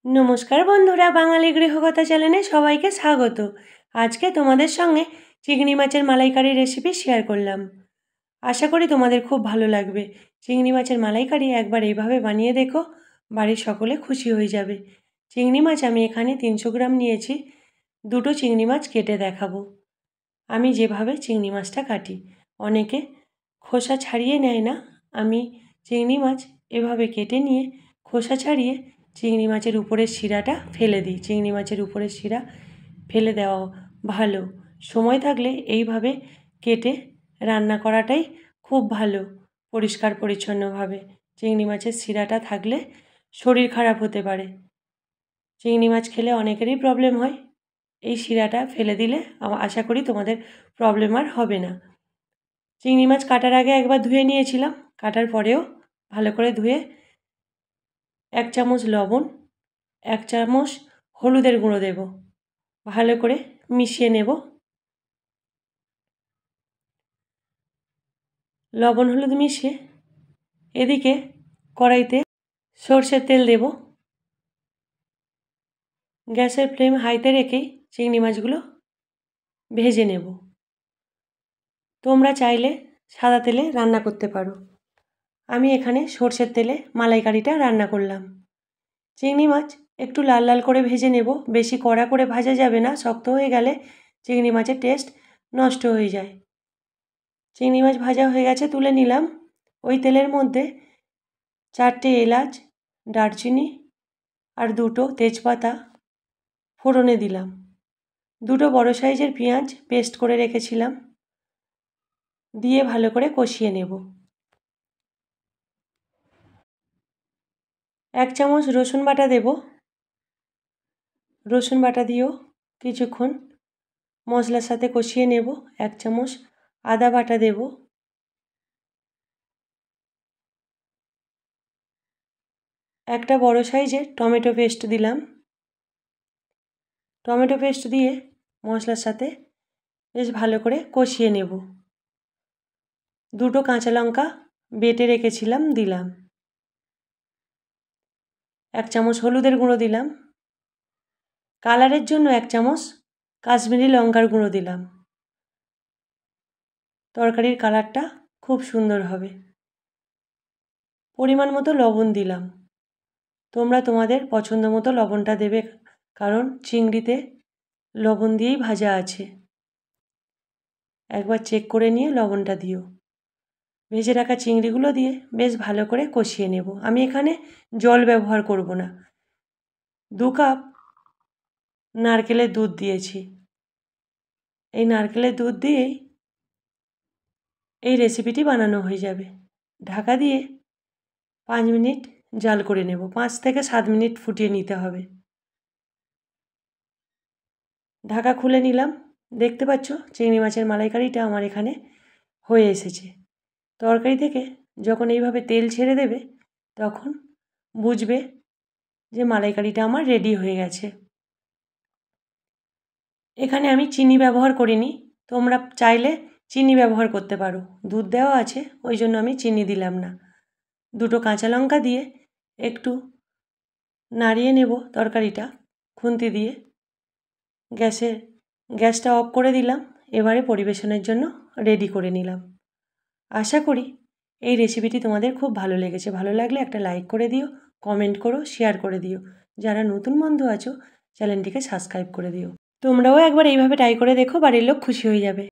नमस्कार बंधुरा बांगाली गृहकथा चैनेले सबाइके स्वागत। आज के तुम्हादेर संगे चिंगड़ी माछेर मालाइकारी रेसिपि शेयर करलाम। आशा करी तुम्हादेर खूब भालो लागबे। चिंगड़ी माछेर मालाइकारी एकबार एइभावे बानिये देखो, बाड़िर सकले खुशी हये जाबे। चिंगड़ी माछ आमि एखाने 300 ग्राम नियेछि। दुटो चिंगड़ी माछ केटे देखाबो। आमि जेभावे चिंगड़ी माछटा काटी, अनेके खोसा छाड़िये नेय ना, आमि चिंगड़ी माछ एभावे केटे निये खोसा छाड़िये चिंगड़ी माछेर ऊपरेर शिराटा फेले दिई। चिंगड़ी माछेर ऊपरेर शिरा फेले देওয়া भालो। समय थाकले एइभावे केटे रान्ना कराटाई खूब भालो, परिष्कार परिच्छन्नभावे। चिंगड़ी माछेर शिराटा थाकले शरीर खाराप होते पारे। चिंगड़ी माछ खेले अनेकेरই प्रब्लेम हय। এই শিরাটা ফেলে দিলে আশা করি তোমাদের প্রবলেম আর হবে না। চিংড়ি মাছ কাটার আগে একবার ধুয়ে নিয়েছিলাম, কাটার পরেও ভালো করে ধুয়ে 1 চামচ লবণ, 1 চামচ হলুদের গুঁড়ো দেব, ভালো করে মিশিয়ে নেব। লবণ হলুদ মিশিয়ে এদিকে কড়াইতে সরষের তেল দেব। গ্যাসের ফ্লেম হাইতে রেখেই চিংড়ি মাছগুলো ভেজে নেব। তোমরা চাইলে সাদা তেলে রান্না করতে পারো। আমি এখানে সরষের তেলে মালাইকারিটা রান্না করলাম। চিংড়ি মাছ একটু লাল লাল করে ভেজে নেব, বেশি কড়া করে ভাজা যাবে না, শক্ত হয়ে গেলে চিংড়ি মাছের টেস্ট নষ্ট হয়ে যায়। চিংড়ি মাছ ভাজা হয়ে গেছে, তুলে নিলাম। ওই তেলের মধ্যে 4টে এলাচ, দারচিনি আর 2টো তেজপাতা ফোড়নে দিলাম। 2টো বড় সাইজের পেঁয়াজ পেস্ট করে রেখেছিলাম, দিয়ে ভালো করে কষিয়ে নেব। 1 চামচ রসুন বাটা দেব। রসুন বাটা দিয়েও কিছুক্ষণ মশলার সাথে কষিয়ে নেব। 1 চামচ আদা বাটা দেব। একটা বড় সাইজের টমেটো পেস্ট দিলাম। টমেটো পেস্ট দিয়ে মশলার সাথে বেশ ভালো করে কষিয়ে নেব। 2টো কাঁচা লঙ্কা বেটে রেখেছিলাম, দিলাম। 1 চামচ হলুদের গুঁড়ো দিলাম। কালারের জন্য 1 চামচ কাশ্মীরি লঙ্কার গুঁড়ো দিলাম। তরকারির কালারটা খুব সুন্দর হবে। পরিমাণ মতো লবণ দিলাম। তোমরা তোমাদের পছন্দ মতো লবণটা দেবে, কারণ চিংড়িতে লবণ দিয়েই ভাজা আছে। একবার চেক করে নিয়ে লবণটা দিও। ভেজে রাখা চিংড়িগুলো দিয়ে বেশ ভালো করে কষিয়ে নেব। আমি এখানে জল ব্যবহার করব না। 2 কাপ নারকেলের দুধ দিয়েছি। এই নারকেলের দুধ দিয়েই এই রেসিপিটি বানানো হয়ে যাবে। ঢাকা দিয়ে 5 মিনিট জাল করে নেব। 5 থেকে 7 মিনিট ফুটিয়ে নিতে হবে। ঢাকা খুলে নিলাম। দেখতে পাচ্ছ চিংড়ি মাছের মালাইকারিটা আমার এখানে হয়ে এসেছে। তরকারি থেকে যখন এইভাবে তেল ছেড়ে দেবে তখন বুঝবে যে মালাইকারিটা আমার রেডি হয়ে গেছে। এখানে আমি চিনি ব্যবহার করিনি, তোমরা চাইলে চিনি ব্যবহার করতে পারো। দুধ দেওয়া আছে ওই জন্য আমি চিনি দিলাম না। 2টো কাঁচা লঙ্কা দিয়ে একটু নাড়িয়ে নেব তরকারিটা খুন্তি দিয়ে। গ্যাসটা অফ করে দিলাম। এবারে পরিবেশনের জন্য রেডি করে নিলাম। আশা করি এই রেসিপিটি তোমাদের খুব ভালো লেগেছে। ভালো লাগলে একটা লাইক করে দিও, কমেন্ট করো, শেয়ার করে দিও। যারা নতুন বন্ধু আছো চ্যানেলটিকে সাবস্ক্রাইব করে দিও। তোমরাও একবার এইভাবে ট্রাই করে দেখো, বাড়ির লোক খুশি হয়ে যাবে।